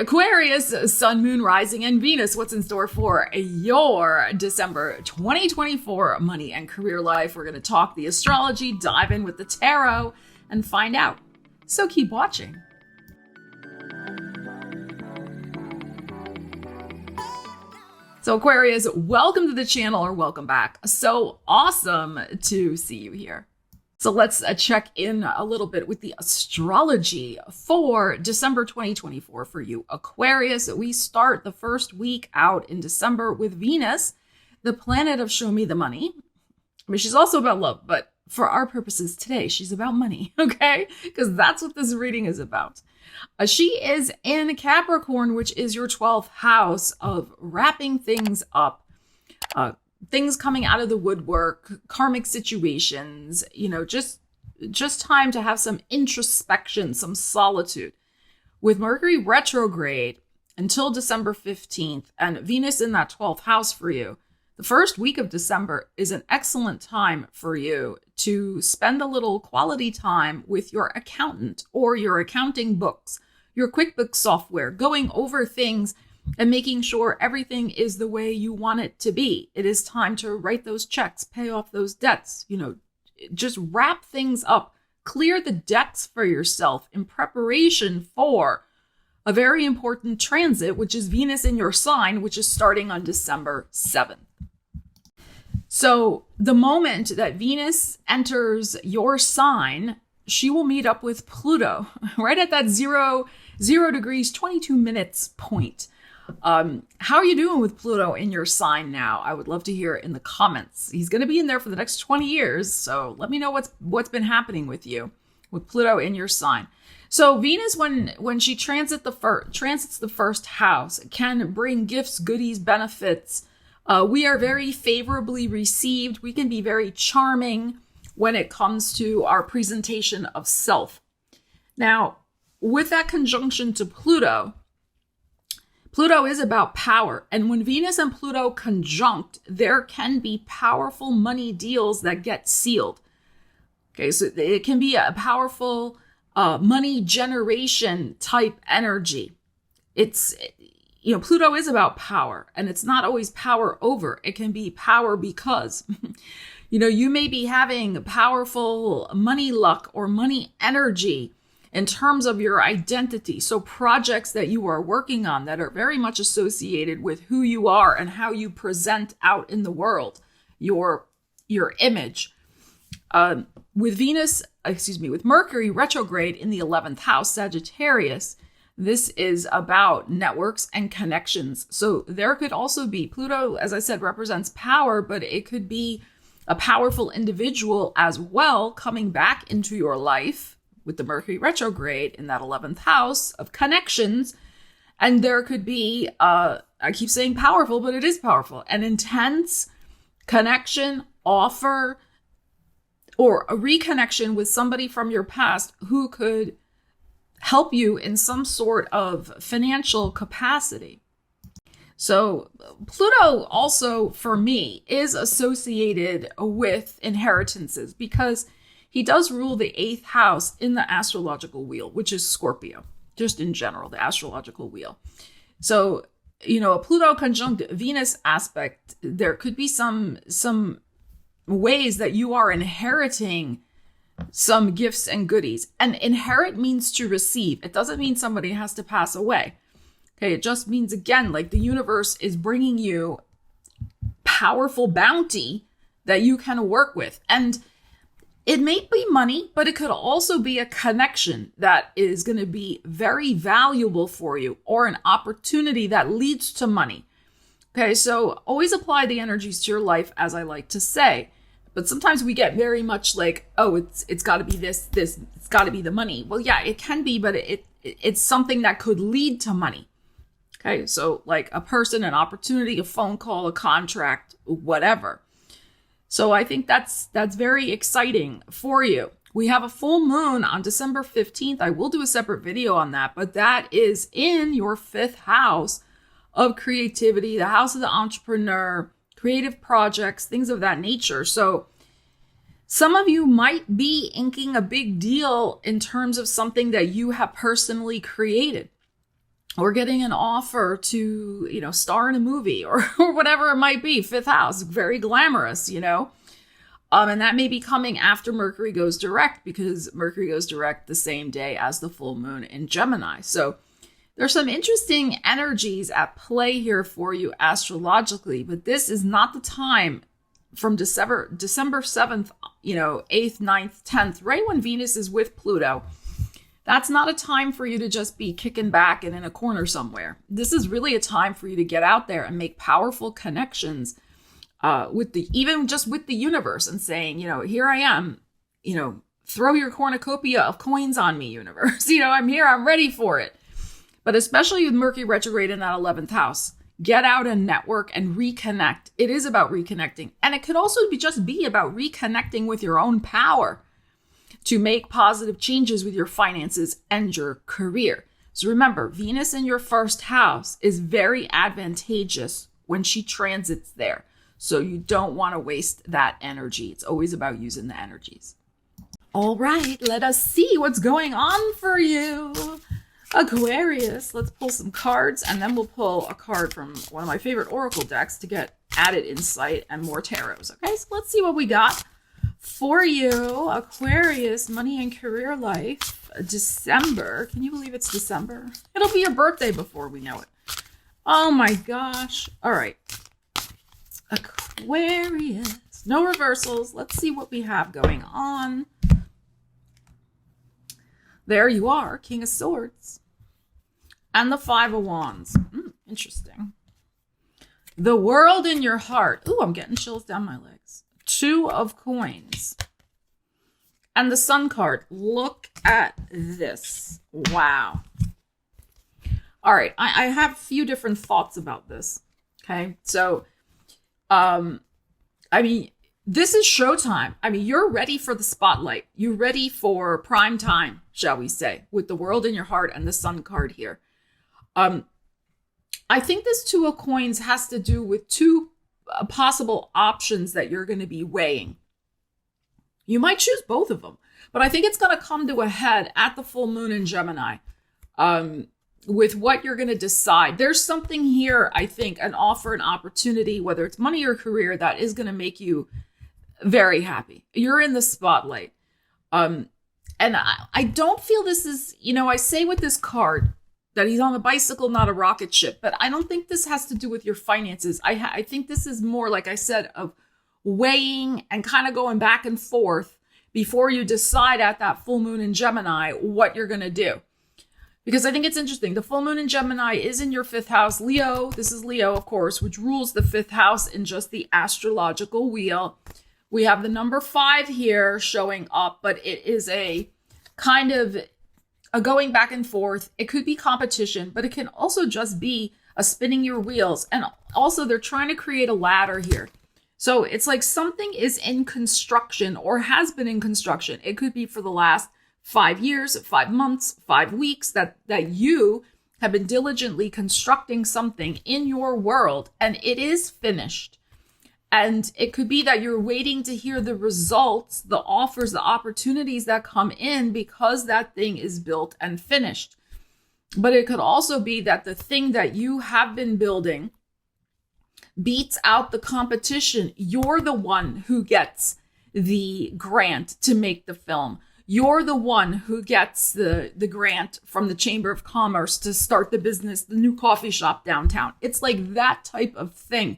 Aquarius, Sun, Moon, Rising, and Venus. What's in store for your December 2024 money and career life? We're going to talk the astrology, dive in with the tarot, and find out. So keep watching. So Aquarius, welcome to the channel, or welcome back. So awesome to see you here. So let's check in a little bit with the astrology for December 2024 for you, Aquarius. We start the first week out in December with Venus, the planet of show me the money. I mean, she's also about love, but for our purposes today, she's about money, okay? Because that's what this reading is about. She is in Capricorn, which is your 12th house of wrapping things up, things coming out of the woodwork, karmic situations, just time to have some introspection, some solitude. With Mercury retrograde until December 15th and Venus in that 12th house for you, the first week of December is an excellent time for you to spend a little quality time with your accountant or your accounting books, your QuickBooks software, going over things and making sure everything is the way you want it to be. It is time to write those checks, pay off those debts, just wrap things up, clear the decks for yourself in preparation for a very important transit, which is Venus in your sign, which is starting on December 7th. So the moment that Venus enters your sign, she will meet up with Pluto right at that 0 degrees, 22 minutes point. How are you doing with Pluto in your sign now? I would love to hear in the comments. He's going to be in there for the next 20 years. So let me know what's been happening with you with Pluto in your sign. So Venus, when she transits the first house, can bring gifts, goodies, benefits. We are very favorably received. We can be very charming when it comes to our presentation of self. Now, with that conjunction to Pluto is about power. And when Venus and Pluto conjunct, there can be powerful money deals that get sealed. Okay, so it can be a powerful money generation type energy. Pluto is about power, and it's not always power over. It can be power because, you may be having powerful money luck or money energy in terms of your identity. So projects that you are working on that are very much associated with who you are and how you present out in the world, your image. With Mercury retrograde in the 11th house, Sagittarius, this is about networks and connections. So there could also be, Pluto, as I said, represents power, but it could be a powerful individual as well coming back into your life with the Mercury retrograde in that 11th house of connections. And there could be, I keep saying powerful, but it is powerful, an intense connection, offer, or a reconnection with somebody from your past who could help you in some sort of financial capacity. So Pluto also, for me, is associated with inheritances because he does rule the 8th house in the astrological wheel, which is Scorpio, just in general, the astrological wheel. So, a Pluto conjunct Venus aspect, there could be some ways that you are inheriting some gifts and goodies. And inherit means to receive. It doesn't mean somebody has to pass away. Okay, it just means, again, like the universe is bringing you powerful bounty that you can work with. And it may be money, but it could also be a connection that is going to be very valuable for you, or an opportunity that leads to money. Okay, so always apply the energies to your life, as I like to say. But sometimes we get very much like, oh, it's got to be this, it's got to be the money. Well, yeah, it can be, but it's something that could lead to money. Okay, so like a person, an opportunity, a phone call, a contract, whatever. So I think that's very exciting for you. We have a full moon on December 15th. I will do a separate video on that, but that is in your 5th house of creativity, the house of the entrepreneur, creative projects, things of that nature. So some of you might be inking a big deal in terms of something that you have personally created. or getting an offer to, star in a movie or whatever it might be. Fifth house, very glamorous, and that may be coming after Mercury goes direct, because Mercury goes direct the same day as the full moon in Gemini. So there's some interesting energies at play here for you astrologically, but this is not the time from December 7th, 8th, 9th, 10th, right when Venus is with Pluto. That's not a time for you to just be kicking back and in a corner somewhere. This is really a time for you to get out there and make powerful connections with the universe, and saying, here I am, throw your cornucopia of coins on me, universe. I'm here, I'm ready for it. But especially with Mercury retrograde in that 11th house, get out and network and reconnect. It is about reconnecting. And it could also be about reconnecting with your own power to make positive changes with your finances and your career. So remember, Venus in your first house is very advantageous when she transits there. So you don't want to waste that energy. It's always about using the energies. All right, let us see what's going on for you, Aquarius. Let's pull some cards, and then we'll pull a card from one of my favorite oracle decks to get added insight and more tarots. Okay, so let's see what we got for you, Aquarius, money and career life, December. Can you believe it's December? It'll be your birthday before we know it. Oh my gosh. All right. Aquarius. No reversals. Let's see what we have going on. There you are, King of Swords. And the Five of Wands. Interesting. The World in your heart. Ooh, I'm getting chills down my legs. Two of Coins. And the Sun card. Look at this. Wow. All right, I have a few different thoughts about this. Okay, so, this is showtime. You're ready for the spotlight. You're ready for prime time, shall we say, with the World in your heart and the Sun card here. I think this Two of Coins has to do with two possible options that you're going to be weighing. You might choose both of them, but I think it's going to come to a head at the full moon in Gemini with what you're going to decide. There's something here, I think, an offer, an opportunity, whether it's money or career, that is going to make you very happy. You're in the spotlight. And I don't feel this is, I say with this card that he's on a bicycle, not a rocket ship, but I don't think this has to do with your finances. I think this is more, like I said, of weighing and kind of going back and forth before you decide at that full moon in Gemini what you're going to do. Because I think it's interesting. The full moon in Gemini is in your fifth house. Leo, this is Leo, of course, which rules the fifth house in just the astrological wheel. We have the number 5 here showing up, but it is a kind of a going back and forth. It could be competition, but it can also just be a spinning your wheels. And also they're trying to create a ladder here. So it's like something is in construction or has been in construction. It could be for the last 5 years, 5 months, 5 weeks that you have been diligently constructing something in your world, and it is finished. And it could be that you're waiting to hear the results, the offers, the opportunities that come in because that thing is built and finished. But it could also be that the thing that you have been building beats out the competition. You're the one who gets the grant to make the film. You're the one who gets the grant from the Chamber of Commerce to start the business, the new coffee shop downtown. It's like that type of thing.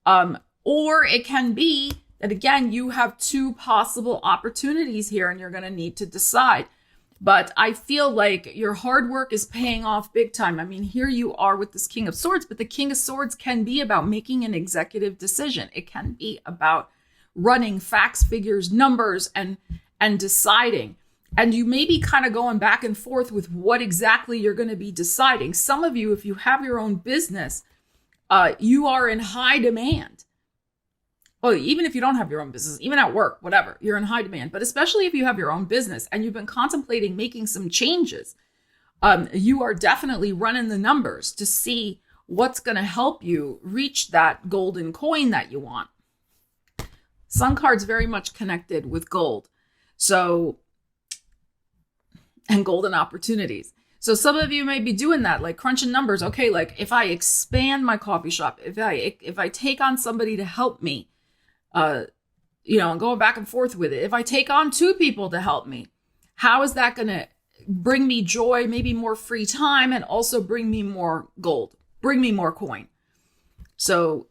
Or it can be that, again, you have 2 possible opportunities here and you're going to need to decide. But I feel like your hard work is paying off big time. Here you are with this King of Swords, but the King of Swords can be about making an executive decision. It can be about running facts, figures, numbers, and deciding. And you may be kind of going back and forth with what exactly you're going to be deciding. Some of you, if you have your own business, you are in high demand. Well, even if you don't have your own business, even at work, whatever, you're in high demand. But especially if you have your own business and you've been contemplating making some changes, you are definitely running the numbers to see what's going to help you reach that golden coin that you want. Sun card's very much connected with gold. So, and golden opportunities. So some of you may be doing that, like crunching numbers. Okay, like if I expand my coffee shop, if I take on somebody to help me, and going back and forth with it. If I take on 2 people to help me, how is that going to bring me joy, maybe more free time, and also bring me more gold, bring me more coin? So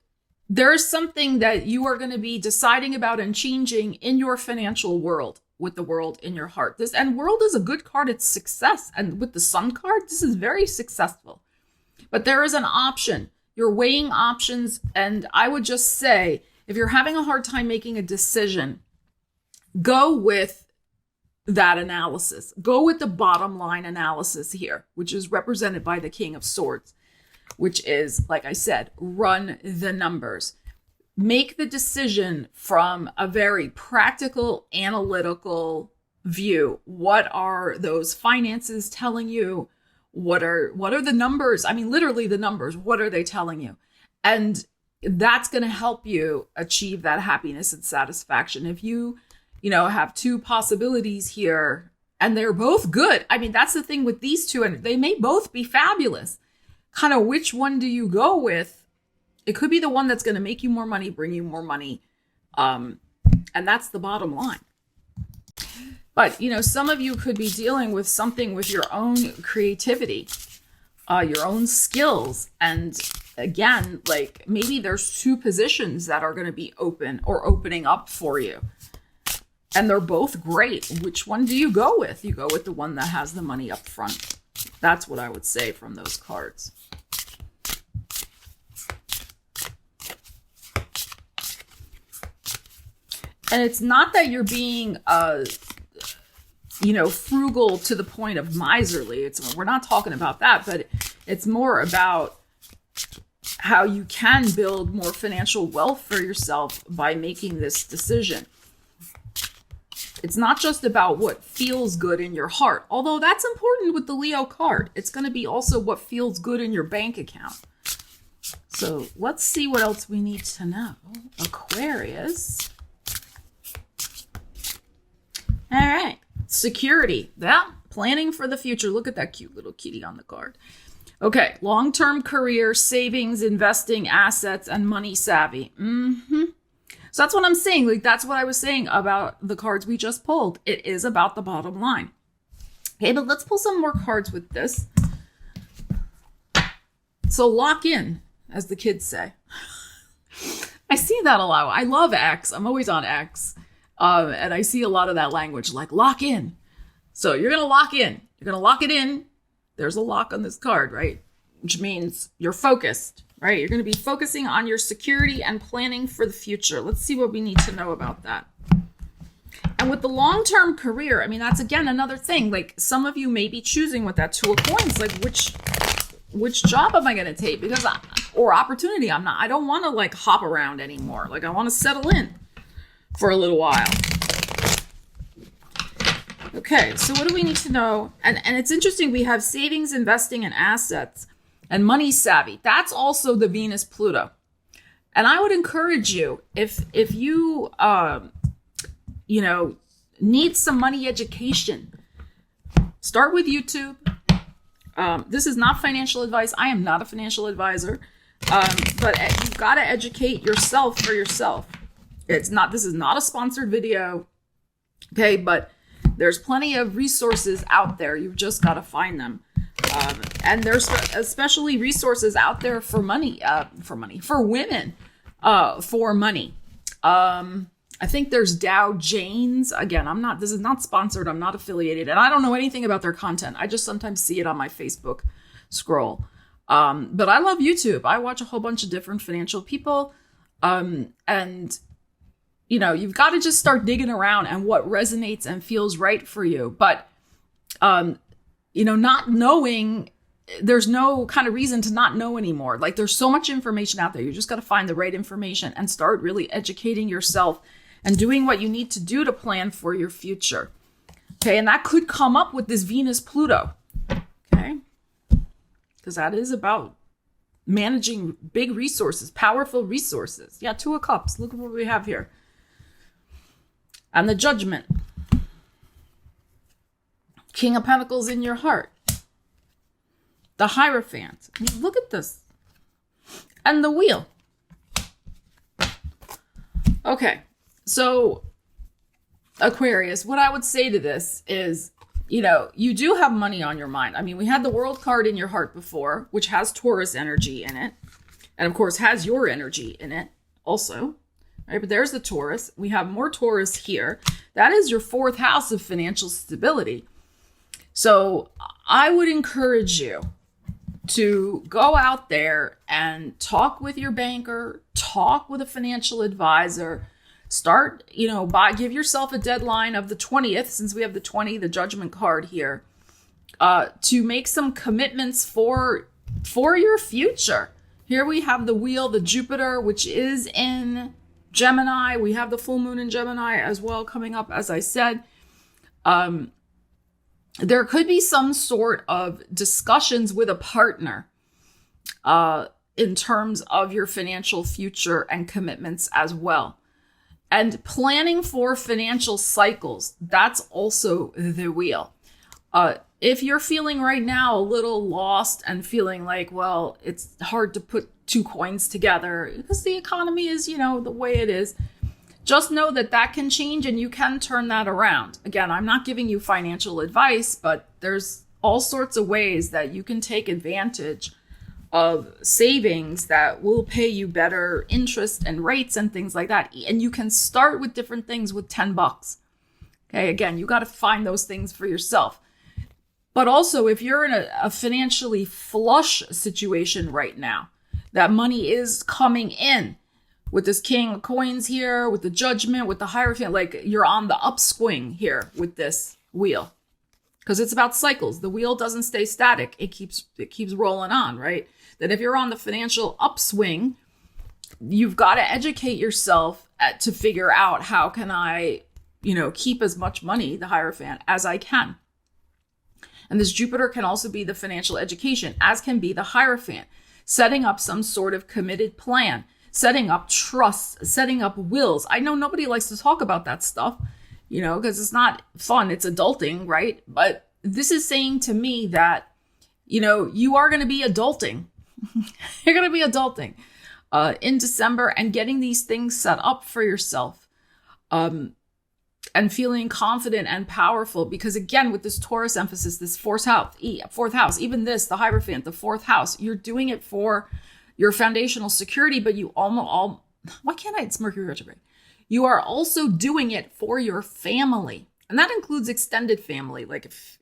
there's something that you are going to be deciding about and changing in your financial world with the world in your heart. And world is a good card. It's success. And with the sun card, this is very successful. But there is an option. You're weighing options. And I would just say, if you're having a hard time making a decision, go with that analysis. Go with the bottom line analysis here, which is represented by the King of Swords, which is, like I said, run the numbers. Make the decision from a very practical, analytical view. What are those finances telling you? What are the numbers? I mean, literally the numbers. What are they telling you? And that's going to help you achieve that happiness and satisfaction. If you have 2 possibilities here and they're both good. I mean, that's the thing with these 2, and they may both be fabulous. Kind of which one do you go with? It could be the one that's going to make you more money, bring you more money. And that's the bottom line. But, some of you could be dealing with something with your own creativity, your own skills. And again, like maybe there's 2 positions that are going to be open or opening up for you. And they're both great. Which one do you go with? You go with the one that has the money up front. That's what I would say from those cards. And it's not that you're being, frugal to the point of miserly. We're not talking about that, but it's more about how you can build more financial wealth for yourself by making this decision. It's not just about what feels good in your heart, although that's important with the Leo card. It's going to be also what feels good in your bank account. So let's see what else we need to know. Aquarius. All right. Security. Yeah. Planning for the future. Look at that cute little kitty on the card. Okay. Long-term career, savings, investing, assets, and money savvy. So that's what I'm saying. Like, that's what I was saying about the cards we just pulled. It is about the bottom line. Okay, but let's pull some more cards with this. So lock in, as the kids say. I see that a lot. I love X. I'm always on X. And I see a lot of that language, like lock in. So you're going to lock in. You're going to lock it in. There's a lock on this card, right? Which means you're focused, right? You're going to be focusing on your security and planning for the future. Let's see what we need to know about that. And with the long-term career, I mean, that's again another thing. Like some of you may be choosing with that 2 of coins, like which job am I going to take? Because or opportunity. I don't want to like hop around anymore. Like I want to settle in for a little while. Okay, so what do we need to know? And it's interesting, we have savings, investing, and assets, and money savvy. That's also the Venus Pluto. And I would encourage you, if you need some money education, start with YouTube. This is not financial advice. I am not a financial advisor. But you've got to educate yourself for yourself. This is not a sponsored video. Okay, but there's plenty of resources out there. You've just got to find them. And there's especially resources out there for money, for women, for money. I think there's Dow Janes. Again, this is not sponsored. I'm not affiliated, and I don't know anything about their content. I just sometimes see it on my Facebook scroll. But I love YouTube. I watch a whole bunch of different financial people. And you've got to just start digging around and what resonates and feels right for you. But, not knowing, there's no kind of reason to not know anymore. Like there's so much information out there. You just got to find the right information and start really educating yourself and doing what you need to do to plan for your future. Okay. And that could come up with this Venus Pluto. Okay. Because that is about managing big resources, powerful resources. Yeah. 2 of Cups. Look at what we have here. And the Judgment. King of Pentacles in your heart. the Hierophant. I mean, look at this. And the Wheel. Okay, so Aquarius, what I would say to this is, you do have money on your mind. I mean, we had the World card in your heart before, which has Taurus energy in it. And of course, has your energy in it also. Right? But there's the Taurus. We have more Taurus here. That is your 4th house of financial stability. So I would encourage you to go out there and talk with your banker, talk with a financial advisor, start, give yourself a deadline of the 20th, since we have the 20, the Judgment card here, to make some commitments for your future. Here we have the Wheel, the Jupiter, which is in Gemini. We have the full moon in Gemini as well coming up, as I said. There could be some sort of discussions with a partner in terms of your financial future and commitments as well. And planning for financial cycles, that's also the Wheel. If you're feeling right now a little lost and feeling like, well, it's hard to put 2 coins together because the economy is, the way it is, just know that can change and you can turn that around. Again, I'm not giving you financial advice, but there's all sorts of ways that you can take advantage of savings that will pay you better interest and rates and things like that. And you can start with different things with $10. Okay, again, you got to find those things for yourself. But also, if you're in a financially flush situation right now, that money is coming in with this King of Coins here, with the Judgment, with the Hierophant, like you're on the upswing here with this Wheel. Because it's about cycles. The wheel doesn't stay static. It keeps rolling on, right? That if you're on the financial upswing, you've got to educate yourself to figure out how can I, keep as much money, the Hierophant, as I can. And this Jupiter can also be the financial education, as can be the Hierophant. Setting up some sort of committed plan, setting up trusts, setting up wills. I know nobody likes to talk about that stuff, because it's not fun. It's adulting, right? But this is saying to me that, you are going to be adulting. You're going to be adulting in December and getting these things set up for yourself. And feeling confident and powerful, because again, with this Taurus emphasis, this fourth house, even this, the Hierophant, the 4th house, you're doing it for your foundational security, but why can't it's Mercury retrograde? You are also doing it for your family. And that includes extended family. Like if,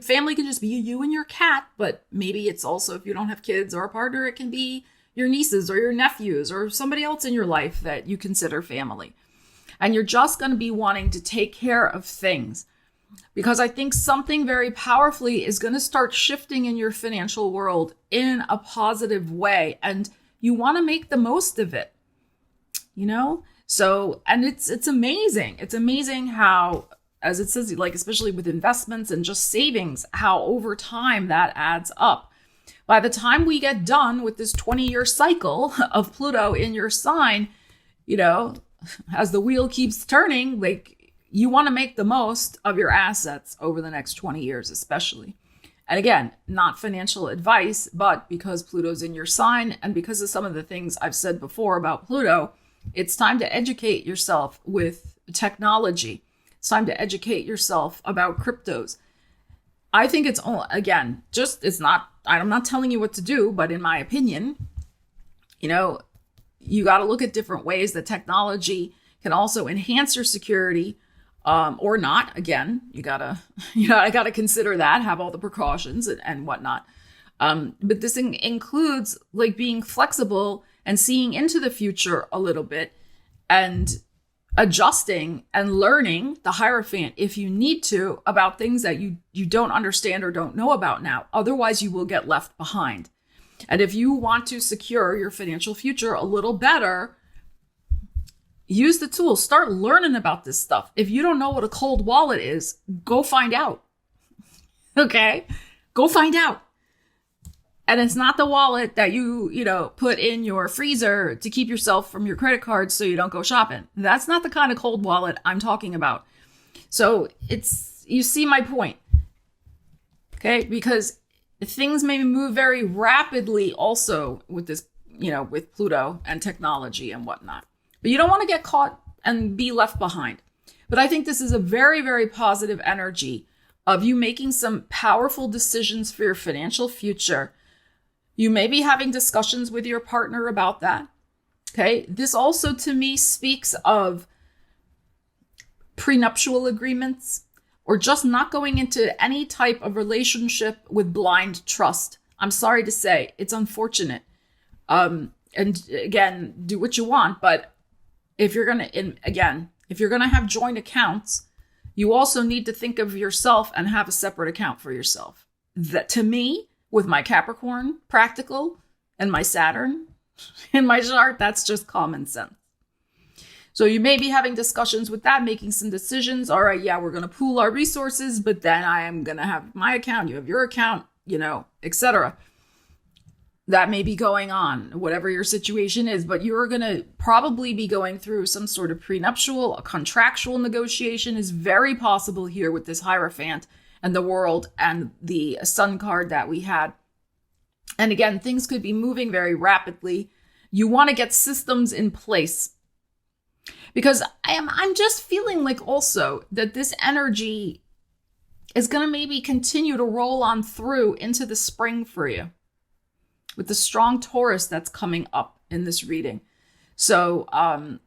family can just be you and your cat, but maybe it's also, if you don't have kids or a partner, it can be your nieces or your nephews or somebody else in your life that you consider family. And you're just going to be wanting to take care of things, because I think something very powerfully is going to start shifting in your financial world in a positive way. And you want to make the most of it, So, and it's amazing. It's amazing how, as it says, like, especially with investments and just savings, how over time that adds up. By the time we get done with this 20-year cycle of Pluto in your sign, as the wheel keeps turning, like, you want to make the most of your assets over the next 20 years, especially. And again, not financial advice, but because Pluto's in your sign and because of some of the things I've said before about Pluto, it's time to educate yourself with technology. It's time to educate yourself about cryptos. I think it's, again, I'm not telling you what to do, but in my opinion, you got to look at different ways that technology can also enhance your security, or not. Again, I gotta consider that, have all the precautions and whatnot. But this includes like being flexible and seeing into the future a little bit and adjusting and learning the Hierophant if you need to about things that you don't understand or don't know about now. Otherwise, you will get left behind. And if you want to secure your financial future a little better, use the tools. Start learning about this stuff. If you don't know what a cold wallet is, go find out. Okay? Go find out. And it's not the wallet that you put in your freezer to keep yourself from your credit cards so you don't go shopping. That's not the kind of cold wallet I'm talking about. So you see my point. Okay? Because things may move very rapidly also with this, with Pluto and technology and whatnot. But you don't want to get caught and be left behind. But I think this is a very, very positive energy of you making some powerful decisions for your financial future. You may be having discussions with your partner about that. Okay. This also to me speaks of prenuptial agreements or just not going into any type of relationship with blind trust. I'm sorry to say, it's unfortunate. And again, do what you want. But if you're going to have joint accounts, you also need to think of yourself and have a separate account for yourself. That to me, with my Capricorn practical and my Saturn in my chart, that's just common sense. So you may be having discussions with that, making some decisions. All right, yeah, we're going to pool our resources, but then I am going to have my account, you have your account, etc. That may be going on, whatever your situation is, but you're going to probably be going through some sort of prenuptial, a contractual negotiation is very possible here with this Hierophant and the World and the Sun card that we had. And again, things could be moving very rapidly. You want to get systems in place because I'm just feeling like also that this energy is going to maybe continue to roll on through into the spring for you, with the strong Taurus that's coming up in this reading. So,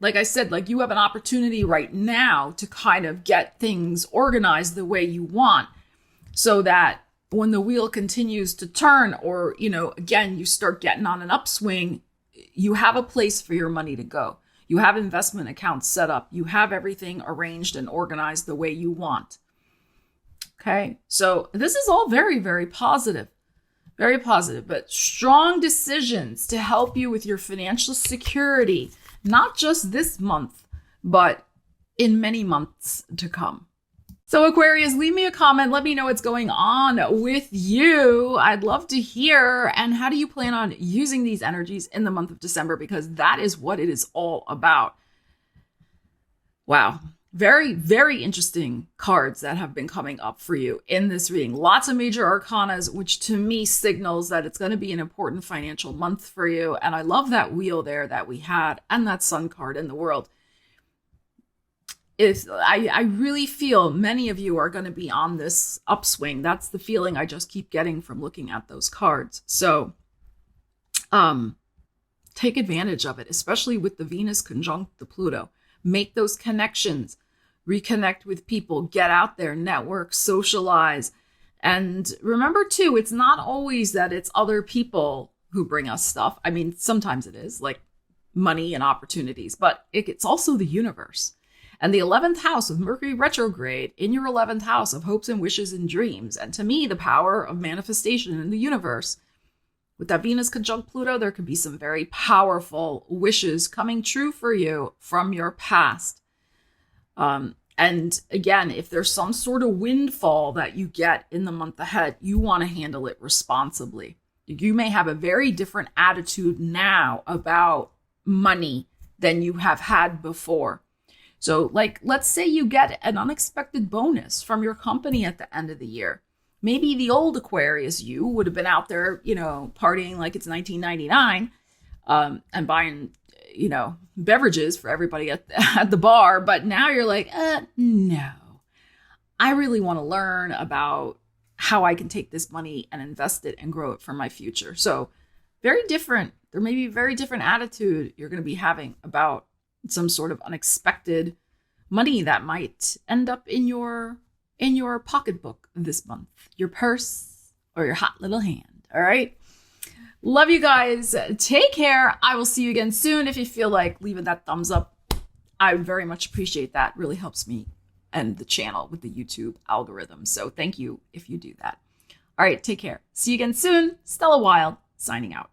like I said, like you have an opportunity right now to kind of get things organized the way you want so that when the wheel continues to turn or, again, you start getting on an upswing, you have a place for your money to go. You have investment accounts set up. You have everything arranged and organized the way you want. Okay. So this is all very, very positive. Very positive, but strong decisions to help you with your financial security, not just this month, but in many months to come. So Aquarius, leave me a comment. Let me know what's going on with you. I'd love to hear. And how do you plan on using these energies in the month of December? Because that is what it is all about. Wow. Very, very interesting cards that have been coming up for you in this reading. Lots of major arcanas, which to me signals that it's going to be an important financial month for you. And I love that wheel there that we had and that Sun card in the World. I really feel many of you are going to be on this upswing. That's the feeling I just keep getting from looking at those cards. So take advantage of it, especially with the Venus conjunct the Pluto. Make those connections, reconnect with people, get out there, network, socialize. And remember too, it's not always that it's other people who bring us stuff. I mean, sometimes it is like money and opportunities, but it's also the universe. And the 11th house of Mercury retrograde in your 11th house of hopes and wishes and dreams. And to me, the power of manifestation in the universe. With that Venus conjunct Pluto, there could be some very powerful wishes coming true for you from your past. And again, if there's some sort of windfall that you get in the month ahead, you want to handle it responsibly. You may have a very different attitude now about money than you have had before. So like, let's say you get an unexpected bonus from your company at the end of the year. Maybe the old Aquarius you would have been out there, partying like it's 1999 and buying, beverages for everybody at the bar. But now you're like, no, I really want to learn about how I can take this money and invest it and grow it for my future. So very different. There may be a very different attitude you're going to be having about some sort of unexpected money that might end up in your pocketbook this month, your purse or your hot little hand. All right. Love you guys. Take care. I will see you again soon. If you feel like leaving that thumbs up, I would very much appreciate that. It really helps me and the channel with the YouTube algorithm. So thank you if you do that. All right. Take care. See you again soon. Stella Wilde signing out.